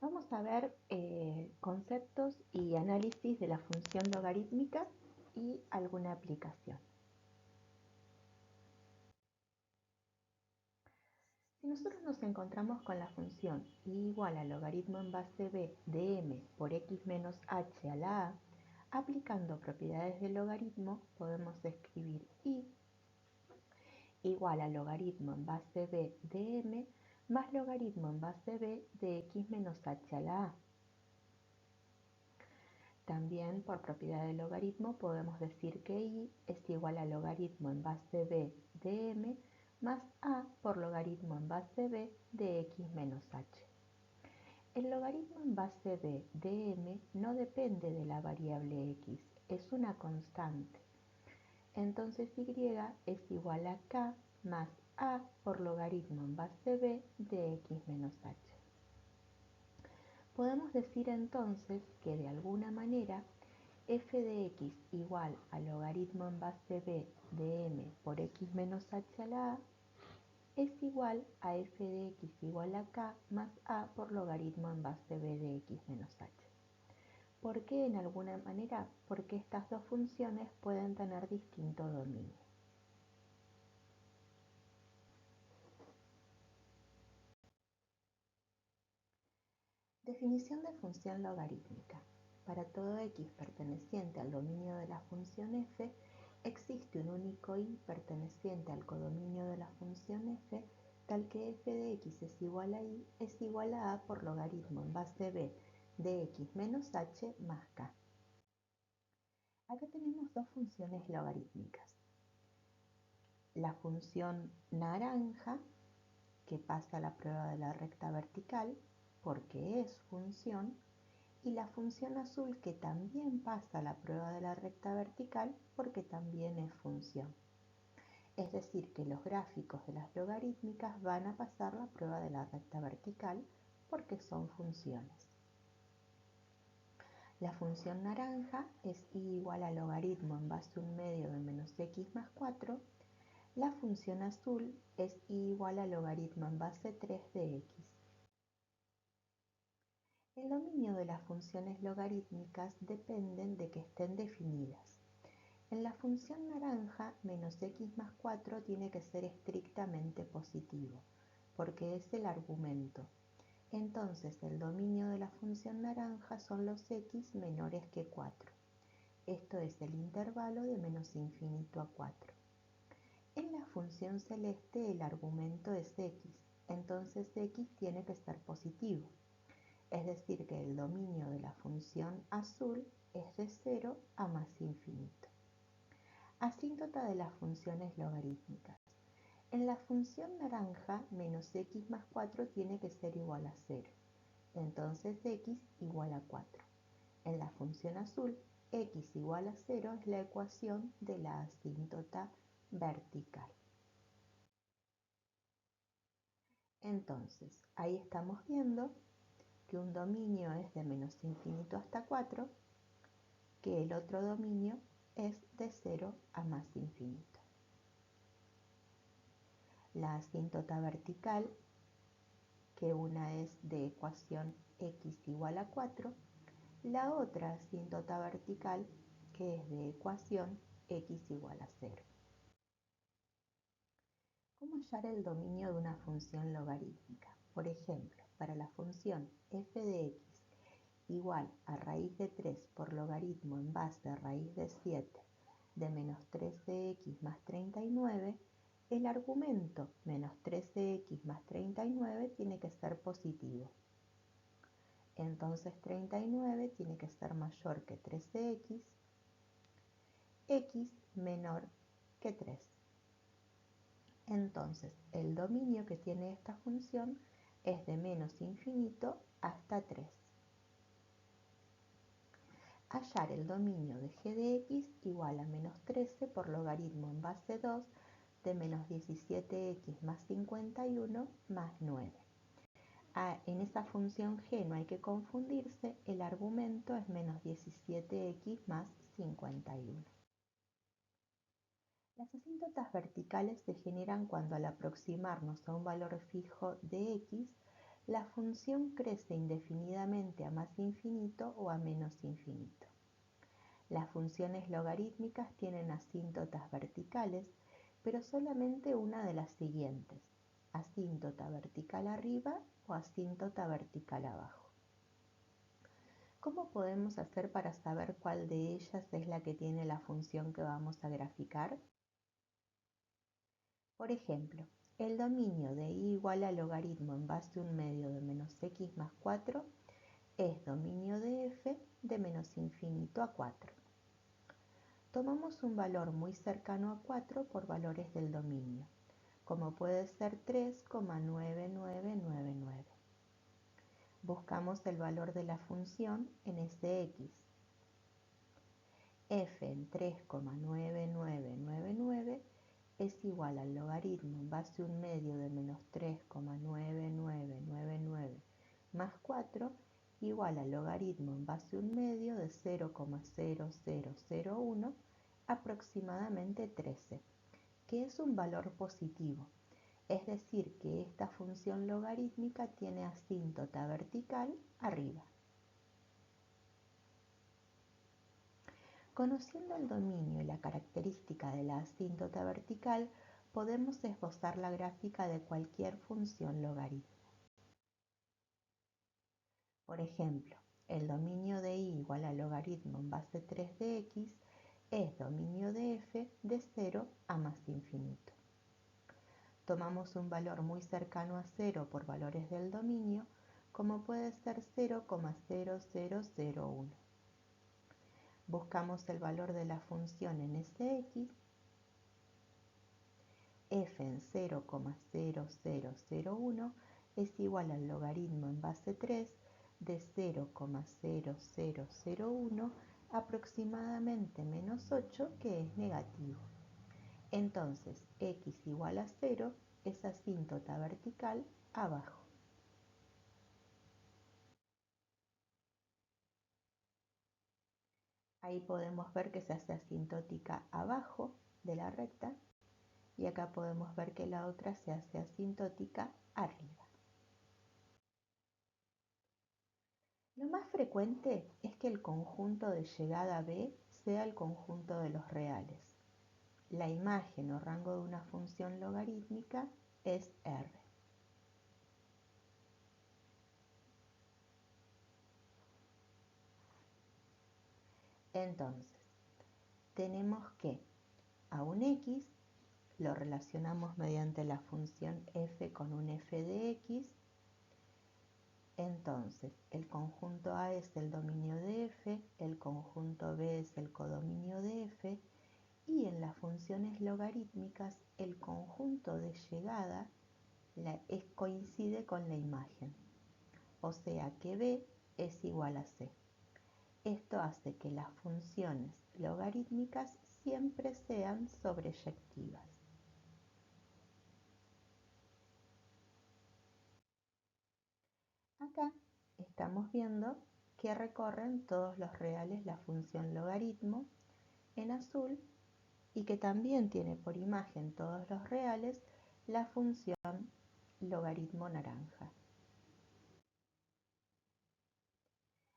Vamos a ver conceptos y análisis de la función logarítmica y alguna aplicación. Si nosotros nos encontramos con la función y igual a logaritmo en base b de m por x menos h a la a, aplicando propiedades del logaritmo podemos escribir y igual a logaritmo en base b de m más logaritmo en base b de x menos h a la a. También por propiedad del logaritmo podemos decir que y es igual a logaritmo en base b de m más a por logaritmo en base b de x menos h. El logaritmo en base b de m no depende de la variable x, es una constante. Entonces y es igual a k más a por logaritmo en base b de x menos h. Podemos decir entonces que de alguna manera f de x igual a logaritmo en base b de m por x menos h a la a es igual a f de x igual a k más a por logaritmo en base b de x menos h. ¿Por qué en alguna manera? Porque estas dos funciones pueden tener distinto dominio. Definición de función logarítmica. Para todo x perteneciente al dominio de la función f, existe un único y perteneciente al codominio de la función f, tal que f de x es igual a y es igual a por logaritmo en base b de x menos h más k. Acá tenemos dos funciones logarítmicas. La función naranja, que pasa la prueba de la recta vertical, porque es función, y la función azul que también pasa la prueba de la recta vertical porque también es función. Es decir, que los gráficos de las logarítmicas van a pasar la prueba de la recta vertical porque son funciones. La función naranja es y igual a logaritmo en base 1 medio de menos x más 4. La función azul es y igual a logaritmo en base 3 de x. El dominio de las funciones logarítmicas dependen de que estén definidas. En la función naranja, menos x más 4 tiene que ser estrictamente positivo, porque es el argumento. Entonces el dominio de la función naranja son los x menores que 4. Esto es el intervalo de menos infinito a 4. En la función celeste el argumento es x, entonces x tiene que ser positivo. Es decir, que el dominio de la función azul es de 0 a más infinito. Asíntota de las funciones logarítmicas. En la función naranja, menos x más 4 tiene que ser igual a 0. Entonces x igual a 4. En la función azul, x igual a 0 es la ecuación de la asíntota vertical. Entonces, ahí estamos viendo que un dominio es de menos infinito hasta 4, que el otro dominio es de 0 a más infinito. La asíntota vertical, que una es de ecuación x igual a 4, la otra asíntota vertical, que es de ecuación x igual a 0. ¿Cómo hallar el dominio de una función logarítmica? Por ejemplo, para la función f de x igual a raíz de 3 por logaritmo en base a raíz de 7 de menos 13x más 39, el argumento menos 13x más 39 tiene que ser positivo. Entonces 39 tiene que ser mayor que 13x, x menor que 3. Entonces el dominio que tiene esta función es de menos infinito hasta 3. Hallar el dominio de g de x igual a menos 13 por logaritmo en base 2 de menos 17x más 51 más 9. En esa función g no hay que confundirse, el argumento es menos 17x más 51. Las asíntotas verticales se generan cuando al aproximarnos a un valor fijo de x, la función crece indefinidamente a más infinito o a menos infinito. Las funciones logarítmicas tienen asíntotas verticales, pero solamente una de las siguientes: asíntota vertical arriba o asíntota vertical abajo. ¿Cómo podemos hacer para saber cuál de ellas es la que tiene la función que vamos a graficar? Por ejemplo, el dominio de y igual a logaritmo en base a un medio de menos x más 4 es dominio de f de menos infinito a 4. Tomamos un valor muy cercano a 4 por valores del dominio, como puede ser 3,9999. Buscamos el valor de la función en Sx. F en 3,9999 es igual al logaritmo en base a un medio de menos 3,9999 más 4 igual al logaritmo en base a un medio de 0,0001 aproximadamente 13, que es un valor positivo, es decir que esta función logarítmica tiene asíntota vertical arriba. Conociendo el dominio y la característica de la asíntota vertical, podemos esbozar la gráfica de cualquier función logaritmo. Por ejemplo, el dominio de y igual al logaritmo en base 3 de x es dominio de f de 0 a más infinito. Tomamos un valor muy cercano a 0 por valores del dominio, como puede ser 0,0001. Buscamos el valor de la función en Sx. F en 0,0001 es igual al logaritmo en base 3 de 0,0001 aproximadamente menos 8, que es negativo. Entonces, x igual a 0 es asíntota vertical abajo. Ahí podemos ver que se hace asintótica abajo de la recta y acá podemos ver que la otra se hace asintótica arriba. Lo más frecuente es que el conjunto de llegada B sea el conjunto de los reales. La imagen o rango de una función logarítmica es R. Entonces, tenemos que a un x lo relacionamos mediante la función f con un f de x. Entonces, el conjunto A es el dominio de f, el conjunto B es el codominio de f, y en las funciones logarítmicas el conjunto de llegada coincide con la imagen, o sea que B es igual a C. Esto hace que las funciones logarítmicas siempre sean sobreyectivas. Acá estamos viendo que recorren todos los reales la función logaritmo en azul y que también tiene por imagen todos los reales la función logaritmo naranja.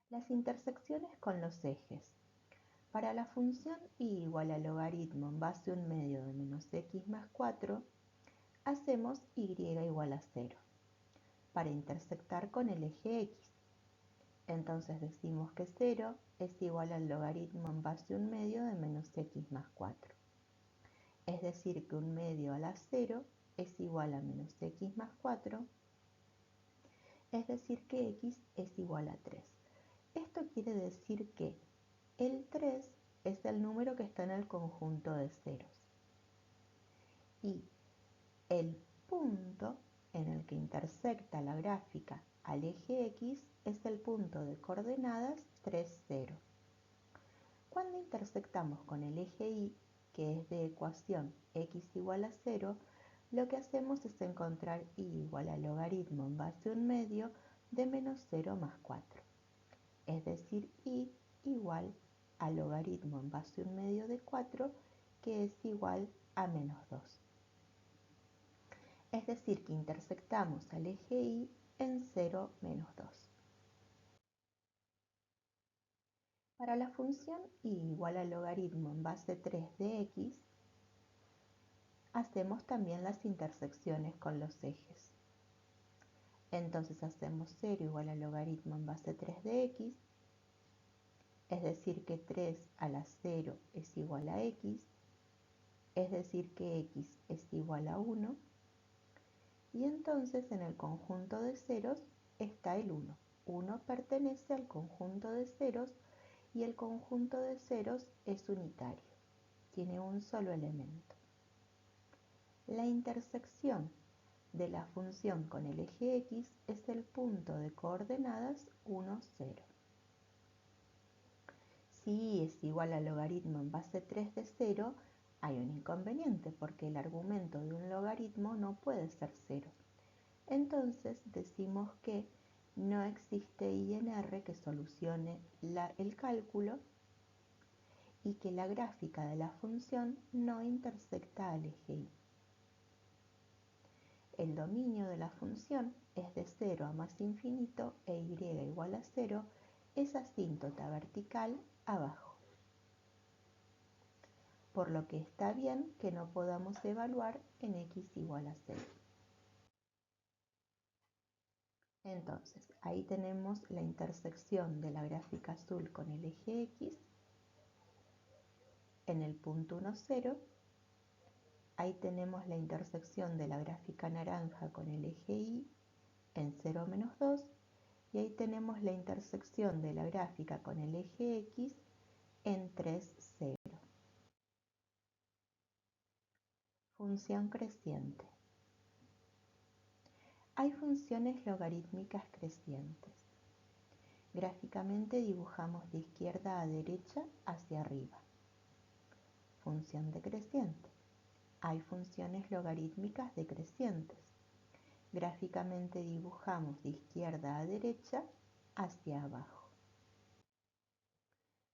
Las intersecciones con los ejes. Para la función y igual a logaritmo en base a un medio de menos x más 4, hacemos y igual a 0 para intersectar con el eje x. Entonces decimos que 0 es igual al logaritmo en base a un medio de menos x más 4. Es decir que un medio a la 0 es igual a menos x más 4, es decir que x es igual a 3. Esto quiere decir que el 3 es el número que está en el conjunto de ceros. Y el punto en el que intersecta la gráfica al eje x es el punto de coordenadas 3, 0. Cuando intersectamos con el eje y, que es de ecuación x igual a 0, lo que hacemos es encontrar y igual al logaritmo en base a un medio de menos 0 más 4. Es decir, y igual al logaritmo en base a un medio de 4, que es igual a menos 2. Es decir, que intersectamos al eje y en 0 menos 2. Para la función y igual al logaritmo en base 3 de x, hacemos también las intersecciones con los ejes. Entonces hacemos 0 igual al logaritmo en base 3 de x, es decir que 3 a la 0 es igual a x, es decir que x es igual a 1, y entonces en el conjunto de ceros está el 1. 1 pertenece al conjunto de ceros y el conjunto de ceros es unitario, tiene un solo elemento. La intersección de la función con el eje x es el punto de coordenadas 1, 0. Si y es igual al logaritmo en base 3 de 0, hay un inconveniente porque el argumento de un logaritmo no puede ser 0. Entonces decimos que no existe I en R que solucione el cálculo y que la gráfica de la función no intersecta al eje Y. El dominio de la función es de 0 a más infinito e y igual a 0 es asíntota vertical abajo. Por lo que está bien que no podamos evaluar en x igual a 0. Entonces, ahí tenemos la intersección de la gráfica azul con el eje x en el punto 1, 0. Ahí tenemos la intersección de la gráfica naranja con el eje Y en 0 menos 2. Y ahí tenemos la intersección de la gráfica con el eje X en 3, 0. Función creciente. Hay funciones logarítmicas crecientes. Gráficamente dibujamos de izquierda a derecha hacia arriba. Función decreciente. Hay funciones logarítmicas decrecientes. Gráficamente dibujamos de izquierda a derecha hacia abajo.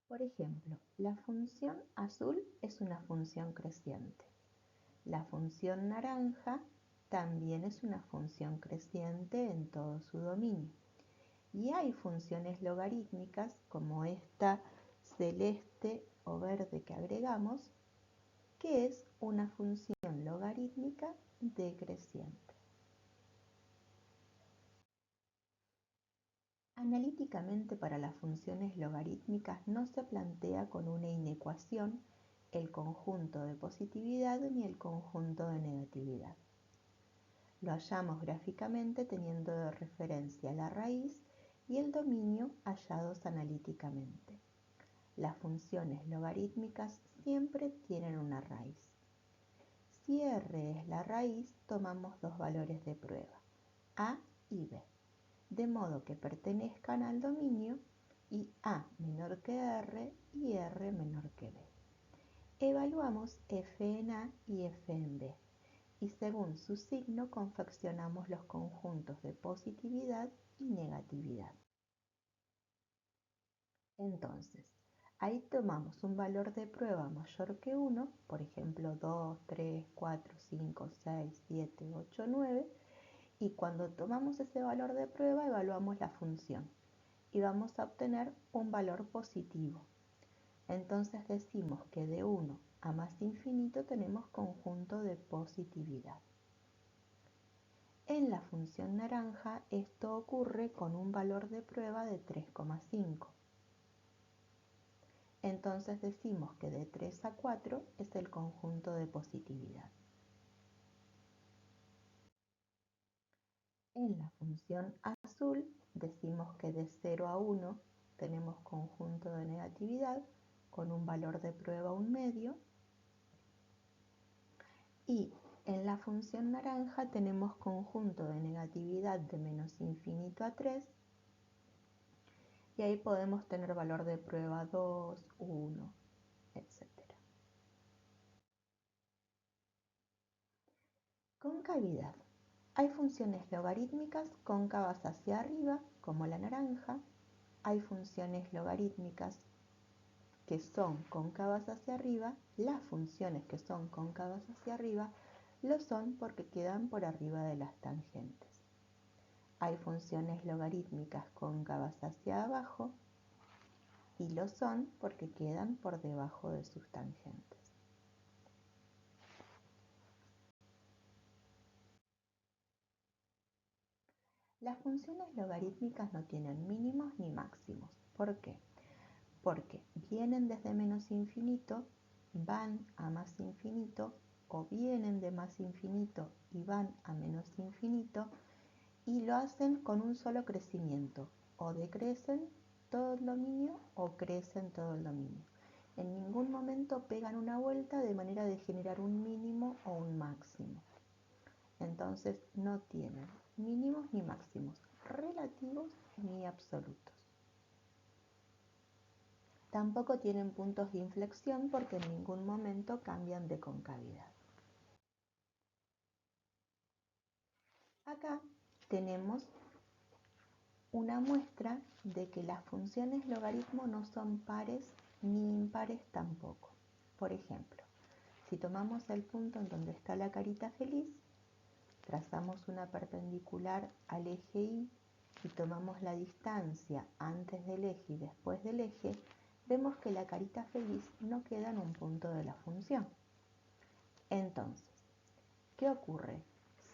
Por ejemplo, la función azul es una función creciente. La función naranja también es una función creciente en todo su dominio. Y hay funciones logarítmicas como esta celeste o verde que agregamos, que es una función logarítmica decreciente. Analíticamente, para las funciones logarítmicas no se plantea con una inecuación el conjunto de positividad ni el conjunto de negatividad. Lo hallamos gráficamente teniendo de referencia la raíz y el dominio hallados analíticamente. Las funciones logarítmicas siempre tienen una raíz. Si R es la raíz, tomamos dos valores de prueba, A y B, de modo que pertenezcan al dominio y A menor que R y R menor que B. Evaluamos f en A y f en B, y según su signo confeccionamos los conjuntos de positividad y negatividad. Entonces, ahí tomamos un valor de prueba mayor que 1, por ejemplo 2, 3, 4, 5, 6, 7, 8, 9, y cuando tomamos ese valor de prueba evaluamos la función y vamos a obtener un valor positivo. Entonces decimos que de 1 a más infinito tenemos conjunto de positividad. En la función naranja esto ocurre con un valor de prueba de 3,5. Entonces decimos que de 3 a 4 es el conjunto de positividad. En la función azul decimos que de 0 a 1 tenemos conjunto de negatividad con un valor de prueba 1 medio. Y en la función naranja tenemos conjunto de negatividad de menos infinito a 3. Y ahí podemos tener valor de prueba 2, 1, etc. Concavidad. Hay funciones logarítmicas cóncavas hacia arriba, como la naranja. Hay funciones logarítmicas que son cóncavas hacia arriba. Las funciones que son cóncavas hacia arriba lo son porque quedan por arriba de las tangentes. Hay funciones logarítmicas cóncavas hacia abajo y lo son porque quedan por debajo de sus tangentes. Las funciones logarítmicas no tienen mínimos ni máximos. ¿Por qué? Porque vienen desde menos infinito, van a más infinito, o vienen de más infinito y van a menos infinito, y lo hacen con un solo crecimiento, o decrecen todo el dominio o crecen todo el dominio. En ningún momento pegan una vuelta de manera de generar un mínimo o un máximo. Entonces no tienen mínimos ni máximos, relativos ni absolutos. Tampoco tienen puntos de inflexión porque en ningún momento cambian de concavidad. Acá tenemos una muestra de que las funciones logaritmo no son pares ni impares tampoco. Por ejemplo, si tomamos el punto en donde está la carita feliz, trazamos una perpendicular al eje Y y tomamos la distancia antes del eje y después del eje, vemos que la carita feliz no queda en un punto de la función. Entonces, ¿qué ocurre?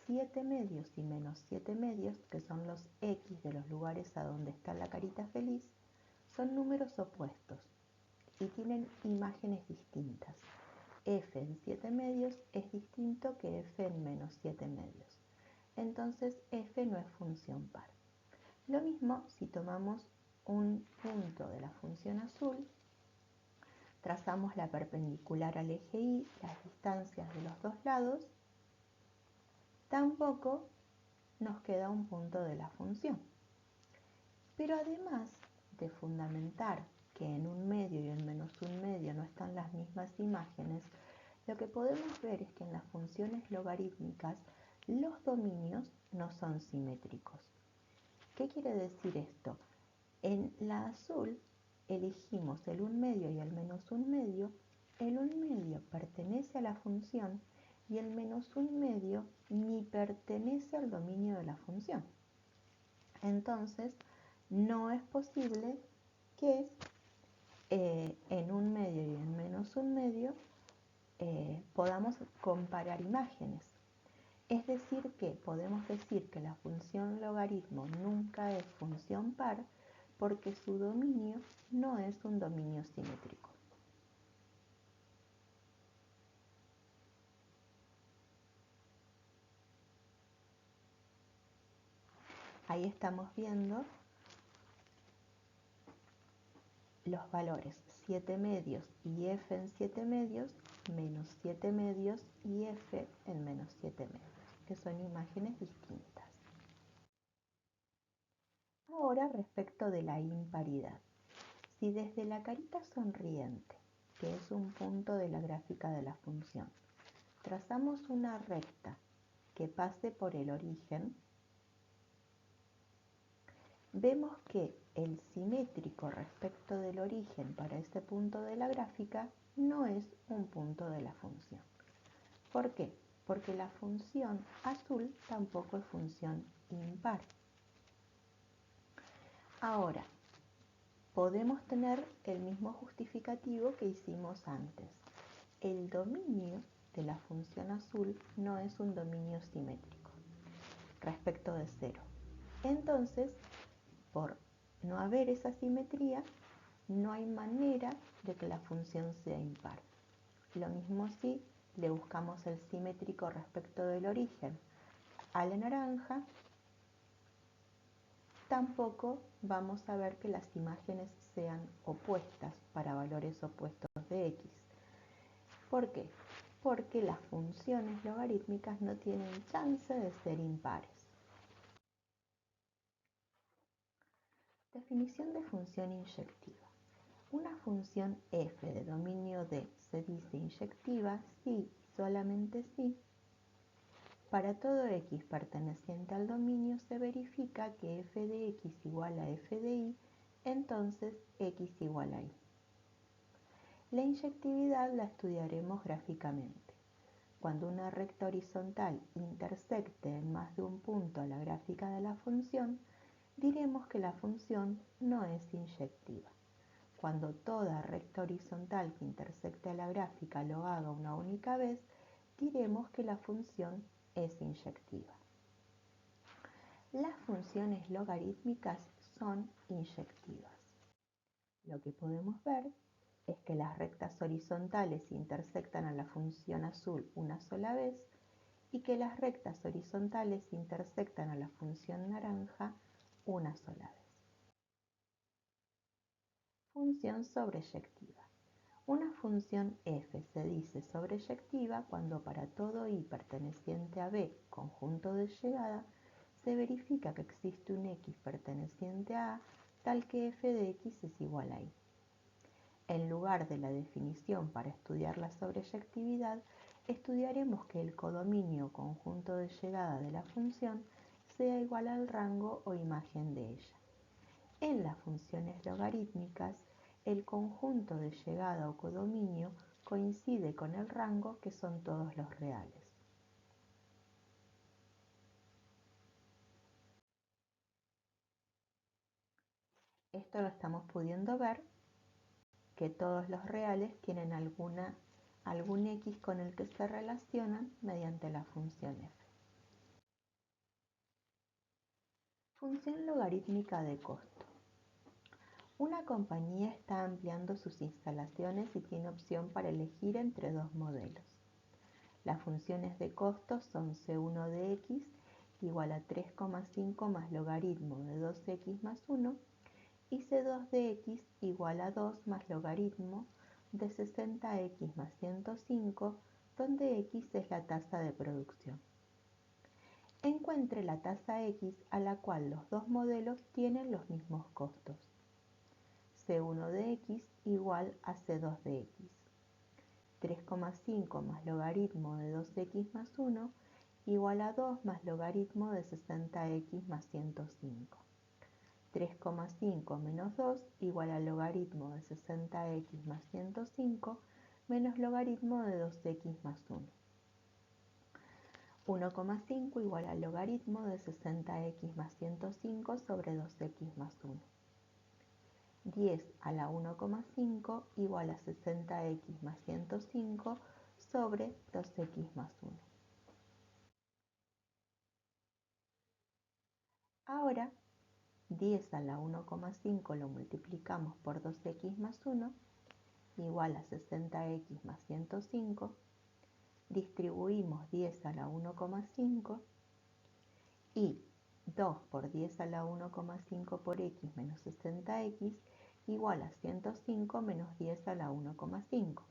7 medios y menos 7 medios, que son los x de los lugares a donde está la carita feliz, son números opuestos y tienen imágenes distintas. F en 7 medios es distinto que f en menos 7 medios. Entonces f no es función par. Lo mismo si tomamos un punto de la función azul, trazamos la perpendicular al eje Y, las distancias de los dos lados, tampoco nos queda un punto de la función. Pero además de fundamentar que en un medio y en menos un medio no están las mismas imágenes, lo que podemos ver es que en las funciones logarítmicas los dominios no son simétricos. ¿Qué quiere decir esto? En la azul elegimos el 1 medio y el menos 1 medio. El 1 medio pertenece a la función y el menos 1 medio ni pertenece al dominio de la función. Entonces, no es posible que en 1 medio y en menos 1 medio podamos comparar imágenes. Es decir que podemos decir que la función logaritmo nunca es función par porque su dominio no es un dominio simétrico. Ahí estamos viendo los valores 7 medios y f en 7 medios, menos 7 medios y f en menos 7 medios, que son imágenes distintas. Ahora respecto de la imparidad. Si desde la carita sonriente, que es un punto de la gráfica de la función, trazamos una recta que pase por el origen, vemos que el simétrico respecto del origen para ese punto de la gráfica no es un punto de la función. ¿Por qué? Porque la función azul tampoco es función impar. Ahora, podemos tener el mismo justificativo que hicimos antes. El dominio de la función azul no es un dominio simétrico respecto de 0. Entonces, por no haber esa simetría, no hay manera de que la función sea impar. Lo mismo si le buscamos el simétrico respecto del origen a la naranja, tampoco vamos a ver que las imágenes sean opuestas para valores opuestos de x. ¿Por qué? Porque las funciones logarítmicas no tienen chance de ser impares. Definición de función inyectiva. Una función f de dominio D se dice inyectiva si y solamente si para todo x perteneciente al dominio se verifica que f de x igual a f de y, entonces x igual a y. La inyectividad la estudiaremos gráficamente. Cuando una recta horizontal intersecte en más de un punto a la gráfica de la función, diremos que la función no es inyectiva. Cuando toda recta horizontal que intersecte a la gráfica lo haga una única vez, diremos que la función es inyectiva. Las funciones logarítmicas son inyectivas. Lo que podemos ver es que las rectas horizontales intersectan a la función azul una sola vez y que las rectas horizontales intersectan a la función naranja una sola vez. Función sobreyectiva. Una función f se dice sobreyectiva cuando para todo i perteneciente a b, conjunto de llegada, se verifica que existe un x perteneciente a A tal que f de x es igual a y. En lugar de la definición para estudiar la sobreyectividad, estudiaremos que el codominio conjunto de llegada de la función sea igual al rango o imagen de ella. En las funciones logarítmicas, el conjunto de llegada o codominio coincide con el rango, que son todos los reales. Esto lo estamos pudiendo ver, que todos los reales tienen algún x con el que se relacionan mediante la función f. Función logarítmica de costo. Una compañía está ampliando sus instalaciones y tiene opción para elegir entre dos modelos. Las funciones de costo son C1 de x igual a 3,5 más logaritmo de 2x más 1 y C2 de x igual a 2 más logaritmo de 60x más 105, donde x es la tasa de producción. Encuentre la tasa x a la cual los dos modelos tienen los mismos costos. C1 de x igual a C2 de x. 3,5 más logaritmo de 2x más 1 igual a 2 más logaritmo de 60x más 105. 3,5 menos 2 igual al logaritmo de 60x más 105 menos logaritmo de 2x más 1. 1,5 igual al logaritmo de 60x más 105 sobre 2x más 1. 10 a la 1,5 igual a 60x más 105 sobre 2x más 1. Ahora, 10 a la 1,5 lo multiplicamos por 2x más 1 igual a 60x más 105. Distribuimos 10 a la 1,5 y 2 por 10 a la 1,5 por x menos 60x igual a 105 menos 10 a la 1,5.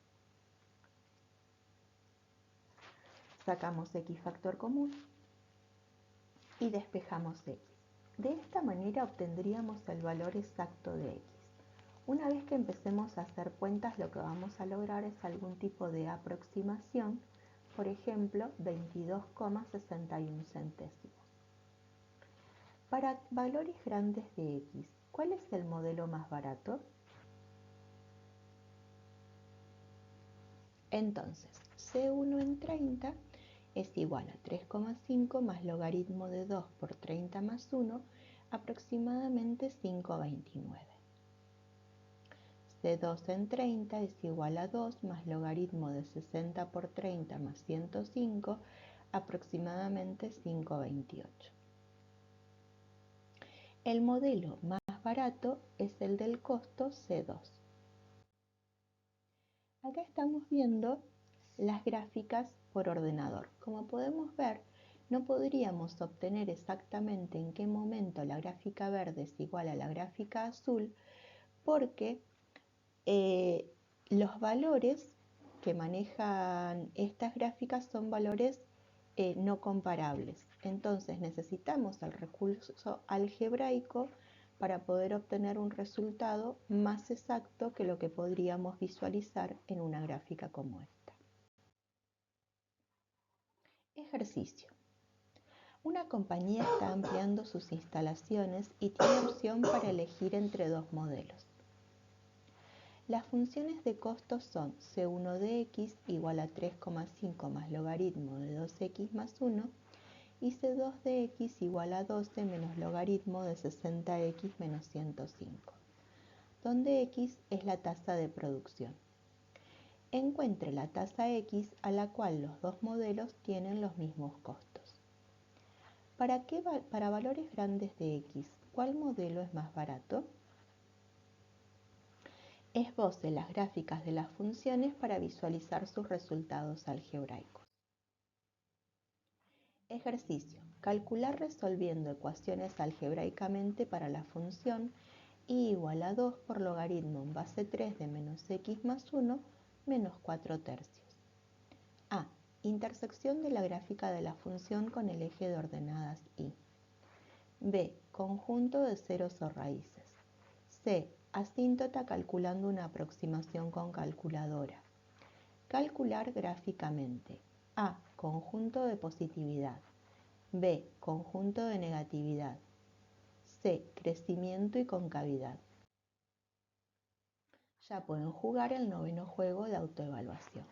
Sacamos x factor común y despejamos x. De esta manera obtendríamos el valor exacto de x. Una vez que empecemos a hacer cuentas, lo que vamos a lograr es algún tipo de aproximación, por ejemplo, 22,61 centésimos. Para valores grandes de x, ¿cuál es el modelo más barato? Entonces, C1 en 30 es igual a 3,5 más logaritmo de 2 por 30 más 1, aproximadamente 5,29. C2 en 30 es igual a 2 más logaritmo de 60 por 30 más 105, aproximadamente 5,28. El modelo más barato es el del costo C2. Acá estamos viendo las gráficas por ordenador. Como podemos ver, no podríamos obtener exactamente en qué momento la gráfica verde es igual a la gráfica azul, porque los valores que manejan estas gráficas son valores no comparables. Entonces necesitamos el recurso algebraico para poder obtener un resultado más exacto que lo que podríamos visualizar en una gráfica como esta. Ejercicio. Una compañía está ampliando sus instalaciones y tiene opción para elegir entre dos modelos. Las funciones de costo son C1 de x igual a 3,5 más logaritmo de 2x más 1 y C2 de x igual a 12 menos logaritmo de 60x menos 105, donde x es la tasa de producción. Encuentre la tasa x a la cual los dos modelos tienen los mismos costos. Para valores grandes de x, ¿cuál modelo es más barato? Esboce las gráficas de las funciones para visualizar sus resultados algebraicos. Ejercicio. Calcular resolviendo ecuaciones algebraicamente para la función y igual a 2 por logaritmo en base 3 de menos x más 1 menos 4 tercios. A. Intersección de la gráfica de la función con el eje de ordenadas y. B. Conjunto de ceros o raíces. C. Asíntota calculando una aproximación con calculadora. Calcular gráficamente. A. Conjunto de positividad. B. Conjunto de negatividad. C. Crecimiento y concavidad. Ya pueden jugar el noveno juego de autoevaluación.